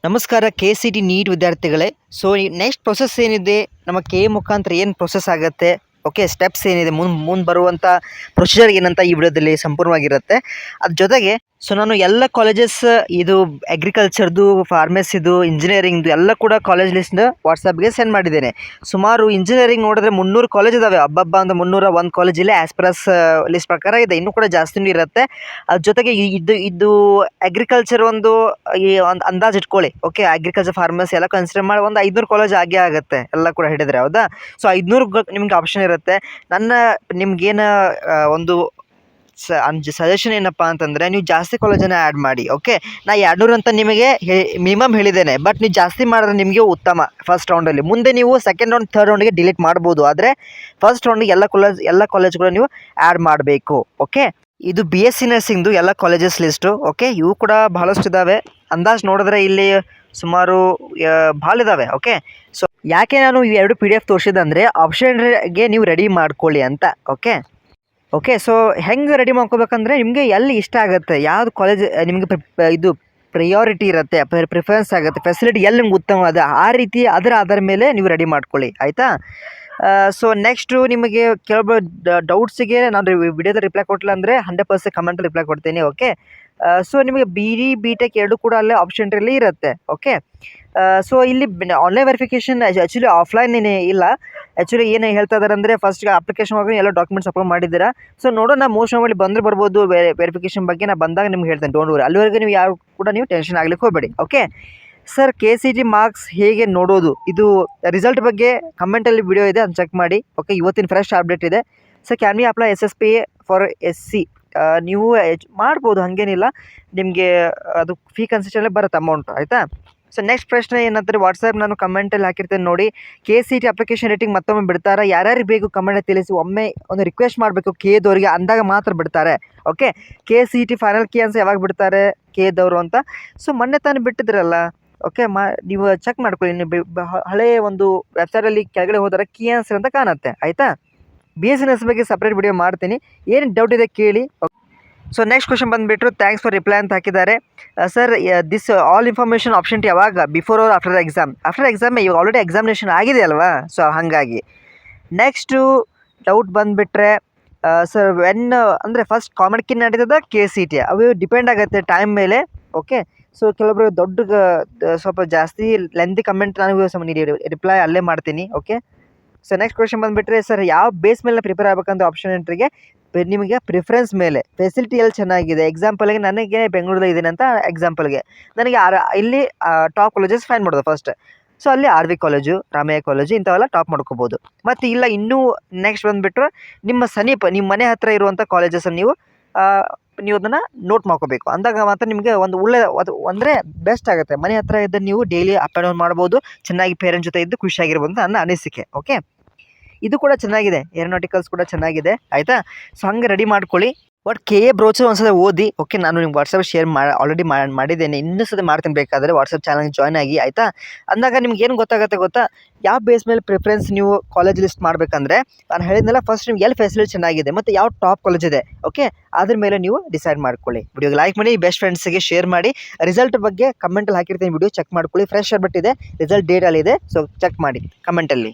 ನಮಸ್ಕಾರ KCT neat ವಿದ್ಯಾರ್ಥಿಗಳೇ. So next process ಏನಿದೆ, ನಮ್ಮ KA ಮುಖಾಂತರ ಏನು ಪ್ರೊಸೆಸ್ ಆಗುತ್ತೆ, ಓಕೆ, ಸ್ಟೆಪ್ಸ್ ಏನಿದೆ, ಮುಂದೆ ಬರುವಂಥ ಪ್ರೊಸೀಜರ್ ಏನಂತ ಈ ವಿಡಿಯೋದಲ್ಲಿ ಸಂಪೂರ್ಣವಾಗಿರುತ್ತೆ. ಅದ್ರ ಜೊತೆಗೆ ನಾನು ಎಲ್ಲ ಕಾಲೇಜಸ್ ಇದು ಅಗ್ರಿಕಲ್ಚರ್ದು, ಫಾರ್ಮಸಿದು, ಇಂಜಿನಿಯರಿಂಗ್ದು ಎಲ್ಲ ಕೂಡ ಕಾಲೇಜ್ ಲಿಸ್ಟ್ ವಾಟ್ಸಪ್ಗೆ ಸೆಂಡ್ ಮಾಡಿದ್ದೇನೆ. ಸುಮಾರು ಇಂಜಿನಿಯರಿಂಗ್ ನೋಡಿದ್ರೆ 300 ಕಾಲೇಜ್ ಇದ್ದಾವೆ. ಹಬ್ಬ ಅಂತ 301 ಕಾಲೇಜ್ ಇಲ್ಲ ಆಸ್ಪರಸ್ ಲಿಸ್ಟ್ ಪ್ರಕಾರ ಇದೆ. ಇನ್ನೂ ಕೂಡ ಜಾಸ್ತಿನೂ ಇರುತ್ತೆ. ಅದ್ರ ಜೊತೆಗೆ ಇದು ಅಗ್ರಿಕಲ್ಚರ್ ಒಂದು ಅಂದಾಜು ಇಟ್ಕೊಳ್ಳಿ. ಓಕೆ, ಅಗ್ರಿಕಲ್ಚರ್, ಫಾರ್ಮಸಿ ಎಲ್ಲ ಕನ್ಸಿಡರ್ ಮಾಡಿ ಒಂದು 500 ಕಾಲೇಜ್ ಆಗೇ ಆಗುತ್ತೆ ಎಲ್ಲ ಕೂಡ ಹಿಡಿದ್ರೆ, ಹೌದಾ? ಸೊ 500 ನಿಮ್ಗೆ ಆಪ್ಷನ್ ಇರುತ್ತೆ. ನಿಮ್ಗೇನು ಒಂದು ಸಜೆಷನ್ ಏನಪ್ಪ ಅಂತಂದರೆ, ನೀವು ಜಾಸ್ತಿ ಕಾಲೇಜನ್ನು ಆ್ಯಡ್ ಮಾಡಿ. ಓಕೆ, ನಾ 200 ಅಂತ ನಿಮಗೆ ಮಿನಿಮಮ್ ಹೇಳಿದ್ದೇನೆ, ಬಟ್ ನೀವು ಜಾಸ್ತಿ ಮಾಡಿದ್ರೆ ನಿಮಗೆ ಉತ್ತಮ. ಫಸ್ಟ್ ರೌಂಡಲ್ಲಿ ಮುಂದೆ ನೀವು ಸೆಕೆಂಡ್ ರೌಂಡ್, ಥರ್ಡ್ ರೌಂಡ್ಗೆ ಡಿಲೀಟ್ ಮಾಡ್ಬೋದು. ಆದರೆ ಫಸ್ಟ್ ರೌಂಡಿಗೆ ಎಲ್ಲ ಕಾಲೇಜ್ಗಳು ನೀವು ಆ್ಯಡ್ ಮಾಡಬೇಕು. ಓಕೆ, ಇದು BSc ನರ್ಸಿಂಗ್ದು ಎಲ್ಲ ಕಾಲೇಜಸ್ ಲಿಸ್ಟು. ಓಕೆ, ಇವು ಕೂಡ ಬಹಳಷ್ಟು ಇದ್ದಾವೆ. ಅಂದಾಜು ನೋಡಿದ್ರೆ ಇಲ್ಲಿ ಸುಮಾರು ಭಾಳ ಇದ್ದಾವೆ. ಓಕೆ, ಸೊ ಯಾಕೆ ನಾನು ಈ 2 PDF ತೋರಿಸಿದೆ ಅಂದರೆ, ಆಪ್ಷನ್ಗೆ ನೀವು ರೆಡಿ ಮಾಡ್ಕೊಳ್ಳಿ ಅಂತ. ಓಕೆ, ಸೊ ಹೆಂಗೆ ರೆಡಿ ಮಾಡ್ಕೋಬೇಕಂದ್ರೆ, ನಿಮಗೆ ಎಲ್ಲಿ ಇಷ್ಟ ಆಗುತ್ತೆ, ಯಾವ್ದು ಕಾಲೇಜ್ ನಿಮಗೆ ಇದು ಪ್ರಯಾರಿಟಿ ಇರುತ್ತೆ, ಪ್ರಿಫರೆನ್ಸ್ ಆಗುತ್ತೆ, ಫೆಸಿಲಿಟಿ ಎಲ್ಲಿ ನಿಮ್ಗೆ ಉತ್ತಮ ಅದು, ಆ ರೀತಿ ಅದರ ಆಧಾರ ಮೇಲೆ ನೀವು ರೆಡಿ ಮಾಡ್ಕೊಳ್ಳಿ, ಆಯಿತಾ? ಸೊ ನೆಕ್ಸ್ಟು ನಿಮಗೆ ಕೇಳ್ಬೋದು ಡೌಟ್ಸಿಗೆ ನಾನು ವಿಡಿಯೋದಲ್ಲಿ ರಿಪ್ಲೈ ಕೊಟ್ಟಿಲ್ಲ ಅಂದರೆ 100% ಕಮೆಂಟಲ್ಲಿ ರಿಪ್ಲೈ ಕೊಡ್ತೀನಿ. ಓಕೆ, ಸೊ ನಿಮಗೆ BD/BTech ಎರಡು ಕೂಡ ಅಲ್ಲೇ ಆಪ್ಷನ್ರಲ್ಲಿ ಇರುತ್ತೆ. ಓಕೆ, ಸೊ ಇಲ್ಲಿ ಆನ್ಲೈನ್ ವೆರಿಫಿಕೇಷನ್ ಆ್ಯಕ್ಚುಲಿ ಆಫ್ಲೈನ್ ಇಲ್ಲ. ಆ್ಯಕ್ಚುಲಿ ಏನು ಹೇಳ್ತಾ ಇದ್ದಾರೆ ಅಂದರೆ, ಫಸ್ಟ್ಗೆ ಅಪ್ಲಿಕೇಶನ್ ಹೋಗಿ ಎಲ್ಲ ಡಾಕ್ಯುಮೆಂಟ್ಸ್ ಅಪ್ಲೋಡ್ ಮಾಡಿದ್ದೀರಾ. ಸೊ ನೋಡೋಣ, ಮೋಸ್ಟ್ ಆಫ್ ಬಂದರೆ ಬರ್ಬೋದು. ವೆರಿಫಿಕೇಷನ್ ಬಗ್ಗೆ ನಾನು ಬಂದಾಗ ನಿಮ್ಗೆ ಹೇಳ್ತೇನೆ, ಡೋಂಟ್ ವರಿ. ಅಲ್ಲಿವರೆಗೆ ನೀವು ಯಾರು ಕೂಡ ನೀವು ಟೆನ್ಷನ್ ಆಗ್ಲಿಕ್ಕೆ ಹೋಗಬೇಡಿ. ಓಕೆ ಸರ್, KCT ಮಾರ್ಕ್ಸ್ ಹೇಗೆ ನೋಡೋದು, ಇದು ರಿಸಲ್ಟ್ ಬಗ್ಗೆ ಕಮೆಂಟಲ್ಲಿ ವಿಡಿಯೋ ಇದೆ, ಅದನ್ನು ಚೆಕ್ ಮಾಡಿ. ಓಕೆ, ಇವತ್ತಿನ ಫ್ರೆಶ್ ಅಪ್ಡೇಟ್ ಇದೆ. Sir, can we apply SSPA for SC? ನೀವು ಮಾಡ್ಬೋದು, ಹಾಗೇನಿಲ್ಲ. ನಿಮಗೆ ಅದು ಫೀ ಕನ್ಸೆಷನ್ಲೇ ಬರುತ್ತೆ ಅಮೌಂಟ್, ಆಯಿತಾ? ಸೊ ನೆಕ್ಸ್ಟ್ ಪ್ರಶ್ನೆ ಏನಂದರೆ, ವಾಟ್ಸಪ್ ನಾನು ಕಮೆಂಟಲ್ಲಿ ಹಾಕಿರ್ತೇನೆ ನೋಡಿ. KCT ಅಪ್ಲಿಕೇಶನ್ ರೇಟಿಂಗ್ ಮತ್ತೊಮ್ಮೆ ಬಿಡ್ತಾರೆ? ಯಾರ್ಯಾರಿಗೆ ಬೇಕು ಕಮೆಂಟ್ ತಿಳಿಸಿ. ಒಮ್ಮೆ ಒಂದು ರಿಕ್ವೆಸ್ಟ್ ಮಾಡಬೇಕು KAದವರಿಗೆ, ಅಂದಾಗ ಮಾತ್ರ ಬಿಡ್ತಾರೆ. Okay, KCT final key answer ಯಾವಾಗ ಬಿಡ್ತಾರೆ KAದವರು ಅಂತ? ಸೊ ಮೊನ್ನೆ ತಾನೇ ಬಿಟ್ಟಿದ್ರಲ್ಲ. ಓಕೆ, ನೀವು ಚೆಕ್ ಮಾಡ್ಕೊಳ್ಳಿ. ನೀವು ಹಳೆಯ ಒಂದು ವೆಬ್ಸೈಟಲ್ಲಿ ಕೆಳಗಡೆ ಹೋದರೆ ಕೀ ಆನ್ಸರ್ ಅಂತ ಕಾಣುತ್ತೆ, ಆಯಿತಾ? BSc ನರ್ಸಿಂಗ್ ಬಗ್ಗೆ ಸಪ್ರೇಟ್ ವಿಡಿಯೋ ಮಾಡ್ತೀನಿ, ಏನು ಡೌಟ್ ಇದೆ ಕೇಳಿ. ಸೊ ನೆಕ್ಸ್ಟ್ ಕ್ವಶನ್ ಬಂದುಬಿಟ್ಟು, ಥ್ಯಾಂಕ್ಸ್ ಫಾರ್ ರಿಪ್ಲೈ ಅಂತ ಹಾಕಿದ್ದಾರೆ. Sir, this all information option ಯಾವಾಗ, before or after exam? After exam, ಇವಾಗ ಆಲ್ರೆಡಿ ಎಕ್ಸಾಮಿನೇಷನ್ ಆಗಿದೆ ಅಲ್ವಾ? ಸೊ ಹಾಗಾಗಿ ನೆಕ್ಸ್ಟು ಡೌಟ್ ಬಂದುಬಿಟ್ರೆ, ಸರ್ ವೆನ್ ಅಂದರೆ ಫಸ್ಟ್ ಕಾಮೆಂಟ್ ಕಿನ್ ನಡೀತದ KCT, ಅವು ಡಿಪೆಂಡ್ ಆಗುತ್ತೆ ಟೈಮ್ ಮೇಲೆ. ಓಕೆ, ಸೊ ಕೆಲವೊಬ್ಬರು ಸ್ವಲ್ಪ ಜಾಸ್ತಿ ಲೆಂದಿ ಕಮೆಂಟ್ ನನಗೆ ರಿಪ್ಲೈ ಅಲ್ಲೇ ಮಾಡ್ತೀನಿ. ಓಕೆ, ಸೊ ನೆಕ್ಸ್ಟ್ ಕ್ವೆಶನ್ ಬಂದುಬಿಟ್ರೆ, ಸರ್ ಯಾವ ಬೇಸ್ ಮೇಲೆ ಪ್ರಿಪೇರ್ ಆಗಬೇಕಂತ ಆಪ್ಷನ್ ಎಂಟ್ರಿಗೆ ನಿಮಗೆ ಪ್ರಿಫರೆನ್ಸ್ ಮೇಲೆ ಫೆಸಿಲಿಟಿ ಎಲ್ಲಿ ಚೆನ್ನಾಗಿದೆ. ಎಕ್ಸಾಂಪಲ್ಗೆ ನನಗೆ ಬೆಂಗಳೂರಲ್ಲಿ ಇದ್ದೀನಿ ಅಂತ ಎಕ್ಸಾಂಪಲ್ಗೆ ನನಗೆ ಇಲ್ಲಿ ಟಾಪ್ ಕಾಲೇಜಸ್ ಫೈನ್ ಮಾಡೋದು ಫಸ್ಟ್. ಸೊ ಅಲ್ಲಿ RV ಕಾಲೇಜು, ರಾಮಯ್ಯ ಕಾಲೇಜು ಇಂಥವೆಲ್ಲ ಟಾಪ್ ಮಾಡ್ಕೋಬೋದು. ಮತ್ತು ಇಲ್ಲ ಇನ್ನೂ ನೆಕ್ಸ್ಟ್ ಬಂದುಬಿಟ್ರೆ, ನಿಮ್ಮ ಸಮೀಪ ನಿಮ್ಮ ಮನೆ ಹತ್ತಿರ ಇರುವಂಥ ಕಾಲೇಜಸನ್ನು ನೀವು ಅದನ್ನು ನೋಟ್ ಮಾಡ್ಕೋಬೇಕು. ಅಂದಾಗ ಮಾತ್ರ ನಿಮಗೆ ಒಂದು ಅದು ಅಂದರೆ ಬೆಸ್ಟ್ ಆಗುತ್ತೆ. ಮನೆ ಹತ್ತಿರ ಇದ್ದರೆ ನೀವು ಡೈಲಿ ಅಪ್ ಆ್ಯಂಡ್ ಡೌನ್ ಮಾಡ್ಬೋದು, ಚೆನ್ನಾಗಿ ಪೇರೆಂಟ್ಸ್ ಜೊತೆ ಇದ್ದು ಖುಷಿಯಾಗಿರ್ಬೋದು ಅಂತ ನನ್ನ ಅನಿಸಿಕೆ. ಓಕೆ, ಇದು ಕೂಡ ಚೆನ್ನಾಗಿದೆ, ಏರೋನಾಟಿಕಲ್ಸ್ ಕೂಡ ಚೆನ್ನಾಗಿದೆ, ಆಯಿತಾ? ಸೊ ಹಂಗೆ ರೆಡಿ ಮಾಡ್ಕೊಳ್ಳಿ. ಬಟ್ KA ಬ್ರೋಚರ್ ಒಂದ್ಸಲ ಓದಿ. ಓಕೆ, ನಾನು ನಿಮ್ಗೆ ವಾಟ್ಸಪ್ ಶೇರ್ ಆಲ್ರೆಡಿ ಮಾಡಿದ್ದೇನೆ, ಇನ್ನೂ ಸಲ ಮಾಡ್ತೀನಿ. ಬೇಕಾದರೆ ವಾಟ್ಸಪ್ ಚಾನಲ್ಗೆ ಜಾಯ್ನ್ ಆಗಿ, ಆಯಿತಾ? ಅಂದಾಗ ನಿಮ್ಗೆ ಏನು ಗೊತ್ತಾಗುತ್ತೆ ಗೊತ್ತಾ, ಯಾವ ಬೇಸ್ ಮೇಲೆ ಪ್ರಿಫರೆನ್ಸ್ ನೀವು ಕಾಲೇಜ್ ಲಿಸ್ಟ್ ಮಾಡಬೇಕಂದ್ರೆ, ನಾನು ಹೇಳಿದ್ನಲ್ಲ, ಫಸ್ಟ್ ನಿಮ್ಗೆ ಎಲ್ಲಿ ಫೆಸಿಲಿಟಿ ಚೆನ್ನಾಗಿದೆ ಮತ್ತು ಯಾವ ಟಾಪ್ ಕಾಲೇಜ್ ಇದೆ. ಓಕೆ, ಅದ್ರ ಮೇಲೆ ನೀವು ಡಿಸೈಡ್ ಮಾಡ್ಕೊಳ್ಳಿ. ವಿಡಿಯೋಗೆ ಲೈಕ್ ಮಾಡಿ, ಬೆಸ್ಟ್ ಫ್ರೆಂಡ್ಸ್ಗೆ ಶೇರ್ ಮಾಡಿ. ರಿಸಲ್ಟ್ ಬಗ್ಗೆ ಕಮೆಂಟಲ್ಲಿ ಹಾಕಿರ್ತೀನಿ, ವಿಡಿಯೋ ಚೆಕ್ ಮಾಡ್ಕೊಳ್ಳಿ. ಫ್ರೆಶ್ ಅಪ್ಡೇಟ್ ಇದೆ, ರಿಸಲ್ಟ್ ಡೇಟಲ್ಲಿದೆ, ಸೊ ಚೆಕ್ ಮಾಡಿ ಕಮೆಂಟಲ್ಲಿ.